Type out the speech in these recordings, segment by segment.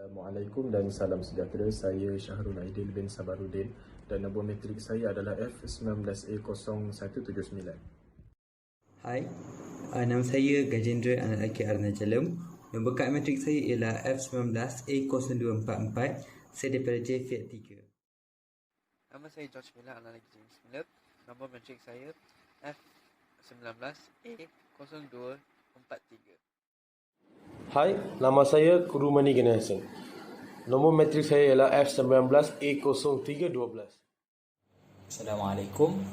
Assalamualaikum dan salam sejahtera. Saya Syahrul Aidil bin Sabaruddin dan nombor matrik saya adalah F19A0179. Hai, nama saya Gajendra anak lelaki Arnajalem. Nombor kad matrik saya ialah F19A0244. Saya daripada JFIAT 3. Nama saya George Miller, anak lelaki James Miller. Nombor matrik saya F19A0243. Hai, nama saya Kurumani Ganesan. Nombor matrik saya ialah F19A0312. Assalamualaikum.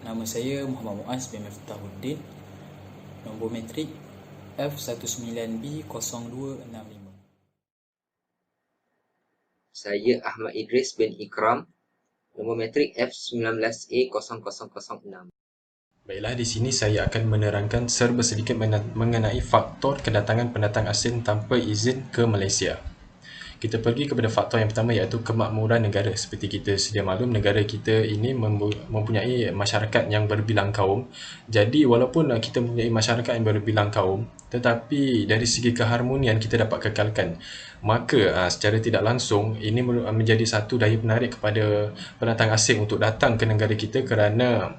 Nama saya Muhammad Muaz bin Miftahuddin. Nombor matrik F19B0265. Saya Ahmad Idris bin Ikram. Nombor matrik F19A0006. Baiklah, di sini saya akan menerangkan serba sedikit mengenai faktor kedatangan pendatang asing tanpa izin ke Malaysia. Kita pergi kepada faktor yang pertama, iaitu kemakmuran negara. Seperti kita sedia maklum, negara kita ini mempunyai masyarakat yang berbilang kaum. Jadi walaupun kita mempunyai masyarakat yang berbilang kaum, tetapi dari segi keharmonian kita dapat kekalkan. Maka secara tidak langsung ini menjadi satu daya penarik kepada pendatang asing untuk datang ke negara kita, kerana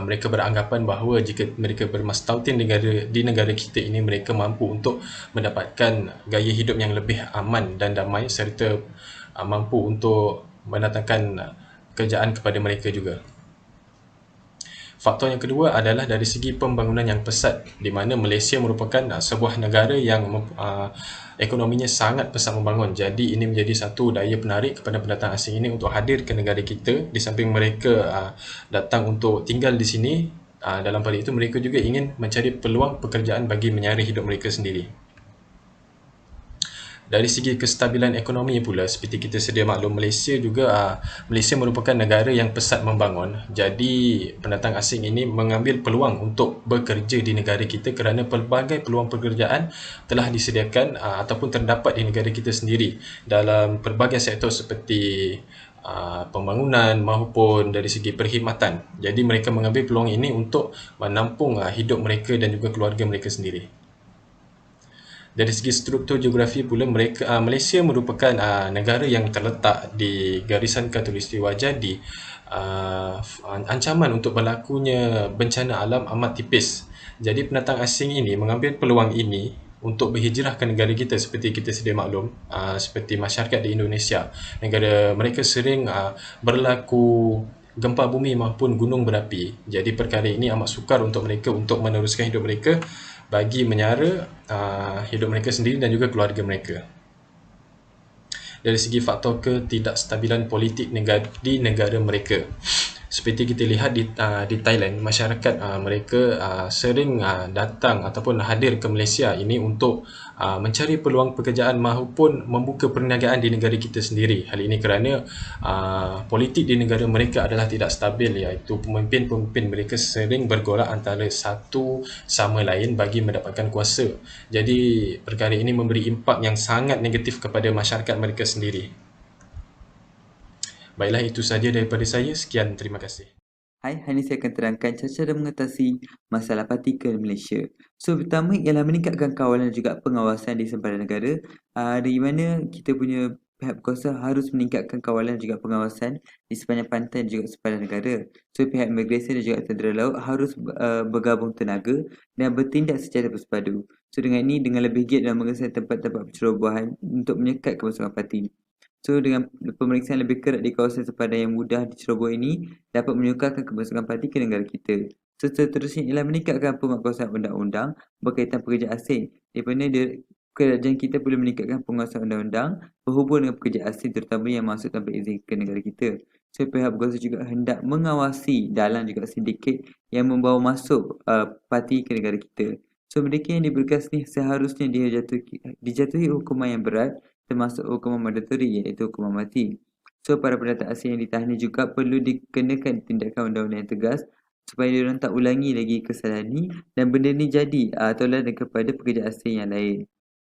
mereka beranggapan bahawa jika mereka bermastautin di negara kita ini, mereka mampu untuk mendapatkan gaya hidup yang lebih aman dan damai, serta mampu untuk mendatangkan kerjaan kepada mereka juga. Faktor yang kedua adalah dari segi pembangunan yang pesat, di mana Malaysia merupakan sebuah negara yang ekonominya sangat pesat membangun. Jadi ini menjadi satu daya penarik kepada pendatang asing ini untuk hadir ke negara kita. Di samping mereka datang untuk tinggal di sini, dalam hal itu mereka juga ingin mencari peluang pekerjaan bagi menyara hidup mereka sendiri. Dari segi kestabilan ekonomi pula, seperti kita sedia maklum, Malaysia merupakan negara yang pesat membangun. Jadi pendatang asing ini mengambil peluang untuk bekerja di negara kita, kerana pelbagai peluang pekerjaan telah disediakan ataupun terdapat di negara kita sendiri dalam pelbagai sektor seperti pembangunan maupun dari segi perkhidmatan. Jadi mereka mengambil peluang ini untuk menampung hidup mereka dan juga keluarga mereka sendiri. Dari segi struktur geografi pula, Malaysia merupakan negara yang terletak di garisan khatulistiwa. Jadi ancaman untuk berlakunya bencana alam amat tipis. Jadi pendatang asing ini mengambil peluang ini untuk berhijrah ke negara kita. Seperti kita sedia maklum, seperti masyarakat di Indonesia, negara mereka sering berlaku gempa bumi maupun gunung berapi. Jadi perkara ini amat sukar untuk mereka untuk meneruskan hidup mereka bagi menyara hidup mereka sendiri dan juga keluarga mereka. Dari segi faktor ketidakstabilan politik di negara mereka, seperti kita lihat di Thailand, masyarakat mereka sering datang ataupun hadir ke Malaysia ini untuk mencari peluang pekerjaan maupun membuka perniagaan di negara kita sendiri. Hal ini kerana politik di negara mereka adalah tidak stabil, iaitu pemimpin-pemimpin mereka sering bergolak antara satu sama lain bagi mendapatkan kuasa. Jadi perkara ini memberi impak yang sangat negatif kepada masyarakat mereka sendiri. Baiklah, itu saja daripada saya. Sekian, terima kasih. Hai, hari ini saya akan terangkan cara mengatasi masalah partikel Malaysia. So, pertama ialah meningkatkan kawalan dan juga pengawasan di sempadan negara. Di mana kita punya pihak berkuasa harus meningkatkan kawalan dan juga pengawasan di sepanjang pantai dan juga sempadan negara. So, pihak imigresen dan juga tentera laut harus bergabung tenaga dan bertindak secara bersepadu. So, dengan ini, dengan lebih giat dalam mengesan tempat-tempat pencerobohan untuk menyekat kemasukan parti. So, dengan pemeriksaan lebih kerat di kawasan sempadan yang mudah diceroboh ini dapat menyukarkan kemasukan parti ke negara kita. So, seterusnya ialah meningkatkan penguatkuasaan undang-undang berkaitan pekerja asing, di mana kerajaan kita perlu meningkatkan penguasaan undang-undang berhubung dengan pekerja asing, terutama yang masuk tanpa izin ke negara kita. So, pihak berkuasa juga hendak mengawasi dalam juga sindiket yang membawa masuk parti ke negara kita. So, mereka yang diberkas ni seharusnya dijatuhi hukuman yang berat, termasuk hukuman mandatori, iaitu hukuman mati. So, para pendatang asing yang ditahan juga perlu dikenakan tindakan undang-undang yang tegas supaya diorang tak ulangi lagi kesalahan ni dan benda ni jadi toladan kepada pekerja asing yang lain.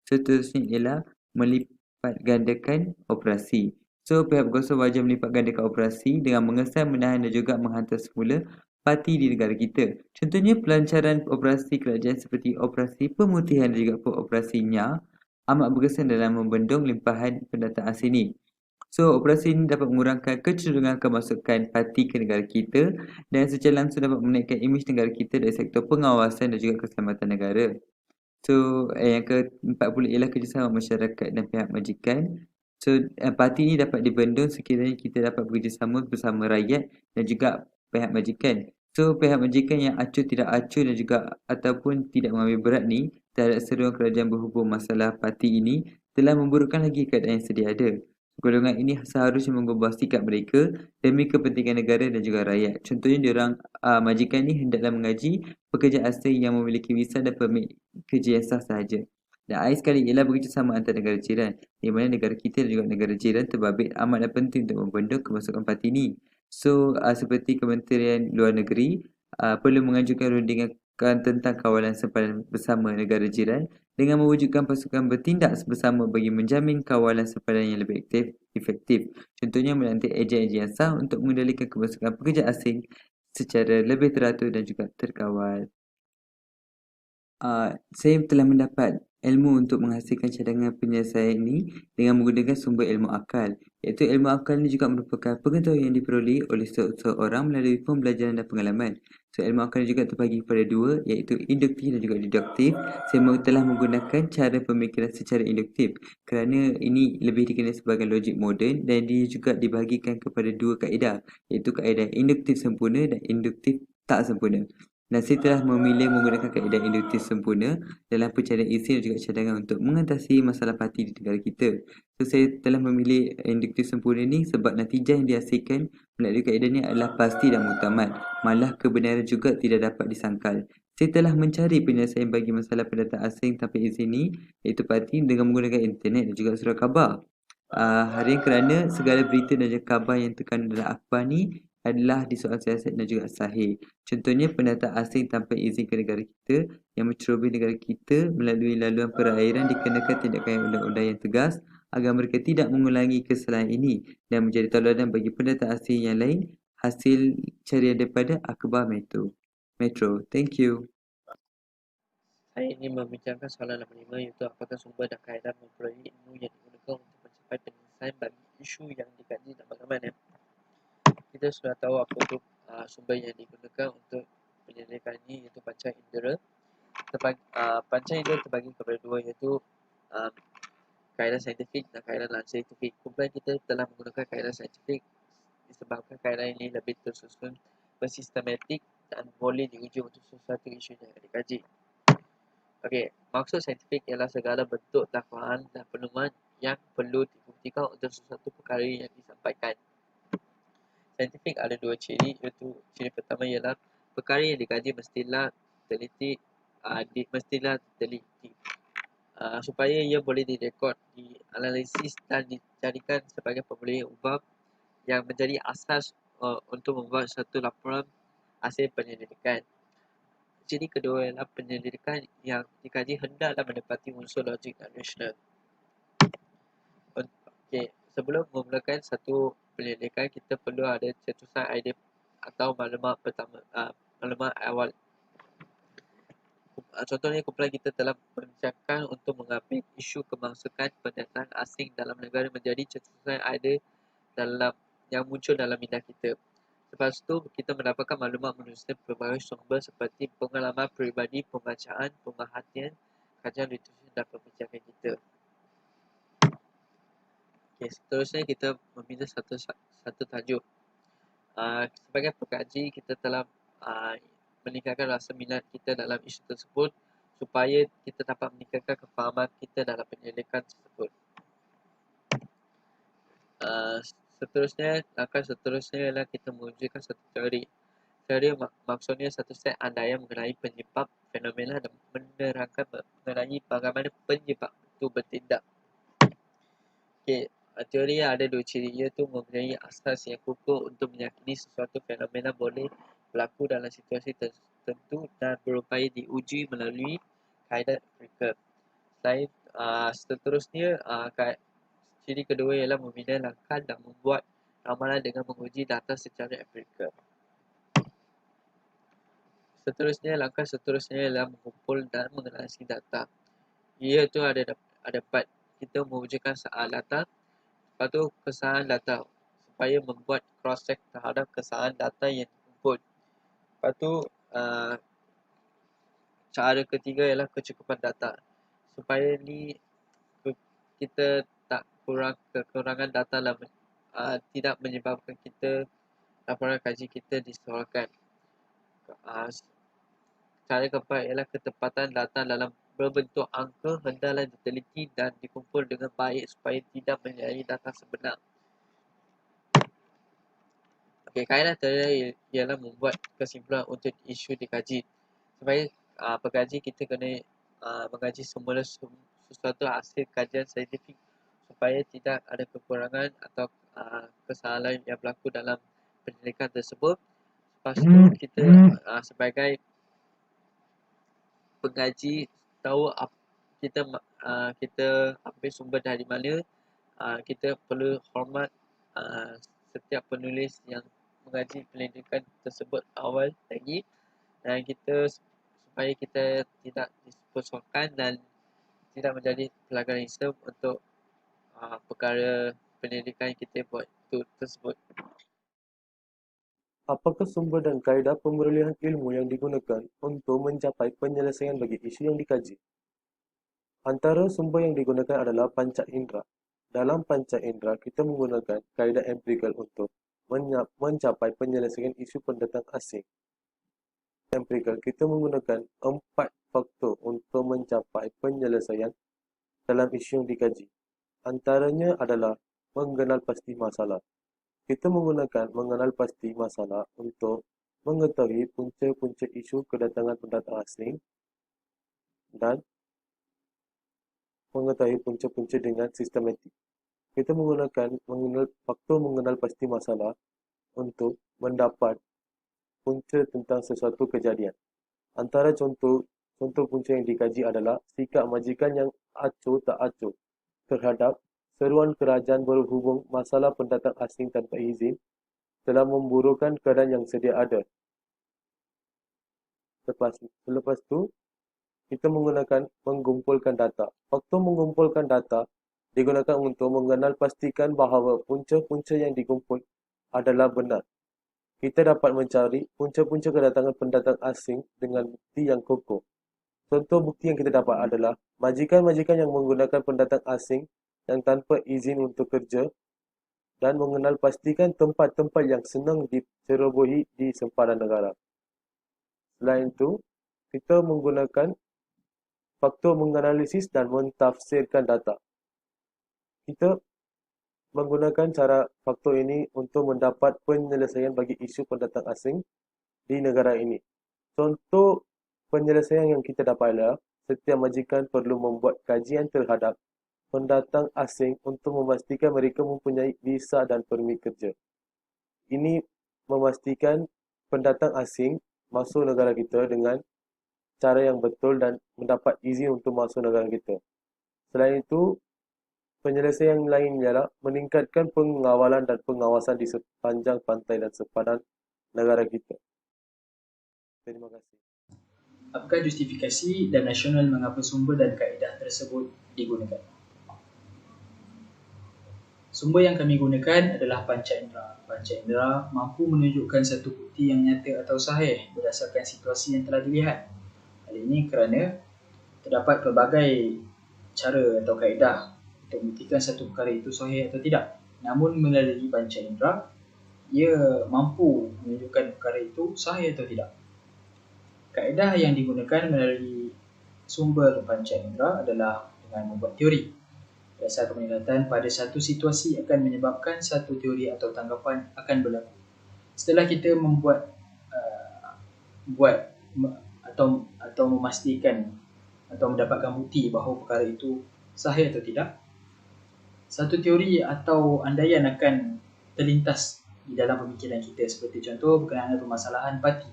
Seterusnya ialah melipat gandakan operasi. So, pihak berkuasa wajib melipat gandakan operasi dengan mengesan, menahan dan juga menghantar semula parti di negara kita. Contohnya pelancaran operasi kerajaan seperti operasi pemutihan dan juga operasi NYA amat berkesan dalam membendung limpahan pendatang asing ni. So, operasi ini dapat mengurangkan kecenderungan kemasukan parti ke negara kita dan secara langsung dapat menaikkan imej negara kita dari sektor pengawasan dan juga keselamatan negara. So, yang ke-40 ialah kerjasama masyarakat dan pihak majikan. So, parti ini dapat dibendung sekiranya kita dapat bekerjasama bersama rakyat dan juga pihak majikan. So, pihak majikan yang acuh tidak acuh dan juga ataupun tidak mengambil berat ni terhadap seruan kerajaan berhubung masalah parti ini telah memburukkan lagi keadaan yang sedia ada. Golongan ini seharusnya mengubah sikap mereka demi kepentingan negara dan juga rakyat. Contohnya, diorang majikan ni hendaklah mengaji pekerja asing yang memiliki visa dan permit kerja yang sah sahaja. Dan akhir sekali ialah bekerjasama antara negara jiran, di mana negara kita dan juga negara jiran terbabit amatlah penting untuk membendung kemasukan parti ini. So, seperti Kementerian Luar Negeri perlu mengajukan rundingan tentang kawalan sempadan bersama negara jiran dengan mewujudkan pasukan bertindak bersama bagi menjamin kawalan sempadan yang lebih efektif. Contohnya melantik ejen-ejen yang sah untuk mengendalikan kemasukan pekerja asing secara lebih teratur dan juga terkawal. Saya telah mendapat ilmu untuk menghasilkan cadangan penyelesaian ini dengan menggunakan sumber ilmu akal, iaitu ilmu akal ini juga merupakan pengetahuan yang diperoleh oleh seseorang melalui pembelajaran dan pengalaman. So, ilmu akal juga terbagi kepada dua, iaitu induktif dan juga deduktif. Saya telah menggunakan cara pemikiran secara induktif kerana ini lebih dikenal sebagai logik moden dan dia juga dibahagikan kepada dua kaedah, iaitu kaedah induktif sempurna dan induktif tak sempurna. Dan saya telah memilih menggunakan kaedah induktif sempurna dalam pencarian isi dan juga cadangan untuk mengatasi masalah parti di negara kita. So, saya telah memilih induktif sempurna ni sebab natijah yang dihasilkan melalui kaedah ni adalah pasti dan muktamad. Malah kebenaran juga tidak dapat disangkal. Saya telah mencari penyelesaian bagi masalah pendatang asing tanpa izin ni, iaitu parti dengan menggunakan internet dan juga surat khabar. Harian kerana segala berita dan juga khabar yang terkandung dalam akhbar ni adalah di soal siasat dan juga sahih. Contohnya, pendatang asing tanpa izin ke negara kita yang mencerobohi negara kita melalui laluan perairan dikenakan tindakan undang-undang yang tegas agar mereka tidak mengulangi kesalahan ini dan menjadi tauladan bagi pendatang asing yang lain. Hasil carian daripada Akhbar Metro. Thank you. Saya ingin membincangkan soalan 85, iaitu apakah sumber dan kaedah memperoleh ilmu yang digunakan untuk mencapai penyelesaian bagi isu yang dikaji dan bagaimana. Kita sudah tahu apa itu sumber yang digunakan untuk penyelidikan ini, iaitu panca indera. Panca indera terbagi kepada dua, iaitu kaedah saintifik dan kaedah non-saintifik. Kumpulan kita telah menggunakan kaedah saintifik disebabkan kaedah ini lebih tersusun, bersistematik dan boleh diuji untuk sesuatu isu yang dikaji. Okey, maksud saintifik ialah segala bentuk dakwaan dan penemuan yang perlu dibuktikan untuk sesuatu perkara yang disampaikan. Saintifik ada dua ciri, iaitu ciri pertama ialah perkara yang dikaji mestilah teliti, supaya ia boleh direkod, dianalisis dan dijadikan sebagai pemulihan ubah yang menjadi asas untuk membuat satu laporan hasil penyelidikan. Ciri kedua ialah penyelidikan yang dikaji hendaklah mendapati unsur logik dan rasional. Okey, sebelum memulakan satu penyelidikan, kita perlu ada cetusan idea atau maklumat pertama, maklumat awal. Contohnya, kumpulan kita telah membincangkan untuk mengambil isu kemasukan pendatang asing dalam negara menjadi cetusan idea yang muncul dalam minda kita. Lepas tu, kita mendapatkan maklumat menerusi pelbagai sumber seperti pengalaman peribadi, pembacaan, pemerhatian, kajian literasi dan pembicaraan kita. Okay, seterusnya kita membina satu tajuk. Sebagai pengkaji, kita telah meningkatkan rasa minat kita dalam isu tersebut supaya kita dapat meningkatkan kefahaman kita dalam penyelidikan tersebut. Langkah seterusnya ialah kita mewujudkan satu teori. Teori maksudnya satu set andaian mengenai penyebab fenomena dan menerangkan mengenai bagaimana penyebab itu bertindak. Okay, teori ada dua ciri, iaitu mempunyai asas yang kukuh untuk meyakini sesuatu fenomena boleh berlaku dalam situasi tertentu dan berupaya diuji melalui kaedah empirikal. Seterusnya, ciri kedua ialah membina langkah dan membuat ramalan dengan menguji data secara empirikal. Langkah seterusnya ialah mengumpul dan menganalisis data. Iaitu dapat kita mewujudkan soal data. Lepas tu kesahan data supaya membuat cross check terhadap kesahan data yang dikumpul. Lepas tu cara ketiga ialah kecukupan data. Supaya ni kita tak kekurangan data tidak menyebabkan kita laporan kaji kita disesuaikan. Cara keempat ialah ketepatan data dalam berbentuk angka hendaklah diteliti dan dikumpul dengan baik supaya tidak menjadi data sebenar. Okey, kaedah terakhir ialah membuat kesimpulan untuk isu dikaji. Supaya pengkaji kita kena mengkaji semula sesuatu hasil kajian saintifik supaya tidak ada kekurangan atau kesalahan yang berlaku dalam penyelidikan tersebut. Lepas tu kita sebagai pengkaji tahu kita ambil sumber dari mana. Kita perlu hormat setiap penulis yang mengaji penyelidikan tersebut awal lagi, dan supaya kita tidak dipersoalkan dan tidak menjadi pelanggaran sistem untuk perkara penyelidikan yang kita buat tersebut. Apakah sumber dan kaedah pemerolehan ilmu yang digunakan untuk mencapai penyelesaian bagi isu yang dikaji? Antara sumber yang digunakan adalah panca indera. Dalam panca indera, kita menggunakan kaedah empirikal untuk mencapai penyelesaian isu pendatang asing. Empirikal, kita menggunakan 4 faktor untuk mencapai penyelesaian dalam isu yang dikaji. Antaranya adalah mengenal pasti masalah. Kita menggunakan mengenal pasti masalah untuk mengetahui punca-punca isu kedatangan pendatang asing dan mengetahui punca-punca dengan sistematik. Kita menggunakan faktor mengenal pasti masalah untuk mendapat punca tentang sesuatu kejadian. Antara contoh punca yang dikaji adalah sikap majikan yang acuh tak acuh terhadap seruan kerajaan berhubung masalah pendatang asing tanpa izin telah memburukkan keadaan yang sedia ada. Selepas tu, kita menggunakan mengumpulkan data. Faktor mengumpulkan data digunakan untuk mengenal pastikan bahawa punca-punca yang dikumpul adalah benar. Kita dapat mencari punca-punca kedatangan pendatang asing dengan bukti yang kokoh. Contoh bukti yang kita dapat adalah majikan-majikan yang menggunakan pendatang asing yang tanpa izin untuk kerja dan mengenal pastikan tempat-tempat yang senang dicerobohi di sempadan negara. Selain itu, kita menggunakan faktor menganalisis dan mentafsirkan data. Kita menggunakan cara faktor ini untuk mendapat penyelesaian bagi isu pendatang asing di negara ini. Contoh penyelesaian yang kita dapat adalah setiap majikan perlu membuat kajian terhadap pendatang asing untuk memastikan mereka mempunyai visa dan permit kerja. Ini memastikan pendatang asing masuk negara kita dengan cara yang betul dan mendapat izin untuk masuk negara kita. Selain itu, penyelesaian lain ialah meningkatkan pengawalan dan pengawasan di sepanjang pantai dan sepadan negara kita. Terima kasih. Apakah justifikasi dan rasional mengapa sumber dan kaedah tersebut digunakan? Sumber yang kami gunakan adalah panca indera. Panca indera mampu menunjukkan satu bukti yang nyata atau sahih berdasarkan situasi yang telah dilihat. Hal ini kerana terdapat pelbagai cara atau kaedah untuk membuktikan satu perkara itu sahih atau tidak. Namun melalui panca indera, ia mampu menunjukkan perkara itu sahih atau tidak. Kaedah yang digunakan melalui sumber panca indera adalah dengan membuat teori. Berdasarkan penglihatan pada satu situasi akan menyebabkan satu teori atau tanggapan akan berlaku. Setelah kita atau memastikan atau mendapatkan bukti bahawa perkara itu sahih atau tidak, satu teori atau andaian akan terlintas di dalam pemikiran kita, seperti contoh berkenaan permasalahan parti.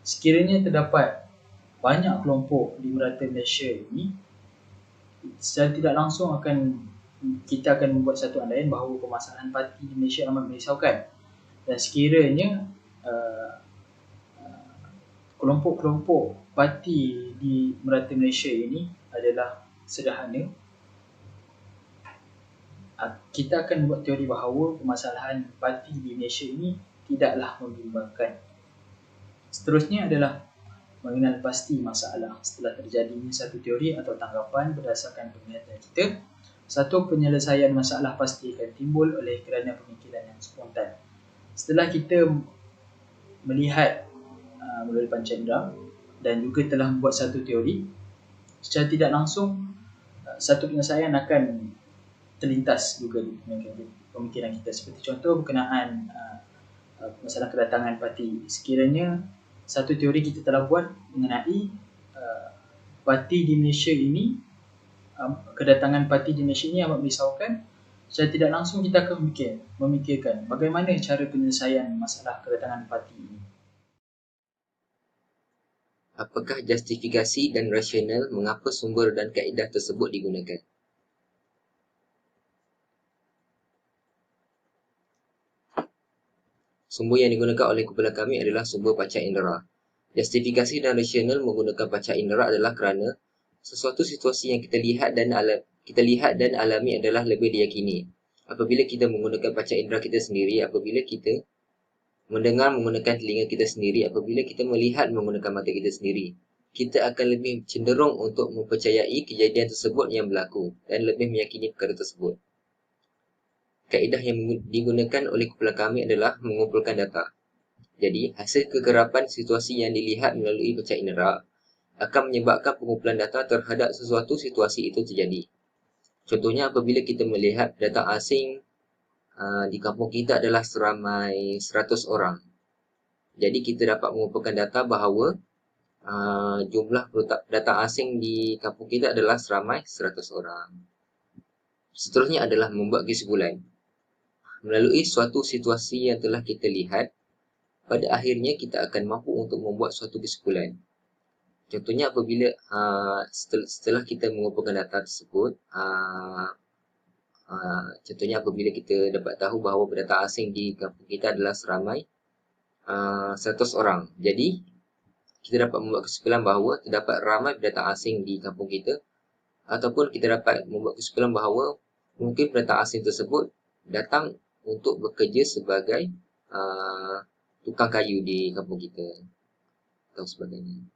Sekiranya terdapat banyak kelompok di merata Malaysia ini, secara tidak langsung kita akan membuat satu andaian bahawa permasalahan parti di Malaysia amat merisaukan. Dan sekiranya kelompok-kelompok parti di merata Malaysia ini adalah sederhana, kita akan buat teori bahawa permasalahan parti di Malaysia ini tidaklah membimbangkan. Seterusnya adalah mengenal pasti masalah setelah terjadinya satu teori atau tanggapan berdasarkan penglihatan kita. Satu penyelesaian masalah pasti akan timbul oleh kerana pemikiran yang spontan. Setelah kita melihat melalui panca indera dan juga telah membuat satu teori, secara tidak langsung satu penyelesaian akan terlintas juga di pemikiran kita. Seperti contoh berkenaan masalah kedatangan parti. Sekiranya satu teori kita telah buat mengenai parti di Malaysia ini, kedatangan parti di Malaysia ini amat merisaukan, secara tidak langsung kita akan memikirkan bagaimana cara penyelesaian masalah kedatangan parti ini. Apakah justifikasi dan rasional mengapa sumber dan kaedah tersebut digunakan? Sumber yang digunakan oleh kumpulan kami adalah sumber panca indera. Justifikasi dan rasional menggunakan panca indera adalah kerana sesuatu situasi yang kita lihat dan alami adalah lebih diyakini apabila kita menggunakan panca indera kita sendiri, apabila kita mendengar menggunakan telinga kita sendiri, apabila kita melihat menggunakan mata kita sendiri. Kita akan lebih cenderung untuk mempercayai kejadian tersebut yang berlaku dan lebih meyakini perkara tersebut. Kaedah yang digunakan oleh kumpulan kami adalah mengumpulkan data. Jadi, hasil kegerapan situasi yang dilihat melalui panca indera akan menyebabkan pengumpulan data terhadap sesuatu situasi itu terjadi. Contohnya, apabila kita melihat data asing di kampung kita adalah seramai 100 orang. Jadi, kita dapat mengumpulkan data bahawa jumlah data asing di kampung kita adalah seramai 100 orang. Seterusnya adalah membuat kesimpulan. Melalui suatu situasi yang telah kita lihat, pada akhirnya kita akan mampu untuk membuat suatu kesimpulan. Contohnya apabila setelah kita mengumpulkan data tersebut, contohnya apabila kita dapat tahu bahawa data asing di kampung kita adalah seramai 100 orang. Jadi, kita dapat membuat kesimpulan bahawa terdapat ramai data asing di kampung kita, ataupun kita dapat membuat kesimpulan bahawa mungkin data asing tersebut datang untuk bekerja sebagai tukang kayu di kampung kita atau sebagainya.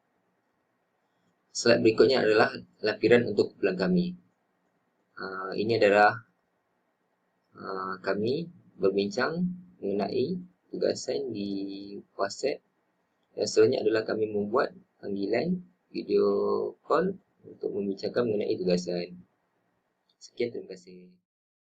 Slide berikutnya adalah lampiran untuk kumpulan kami. Ini adalah kami berbincang mengenai tugasan di WhatsApp. Dan seterusnya adalah kami membuat panggilan video call untuk membincangkan mengenai tugasan. Sekian, terima kasih.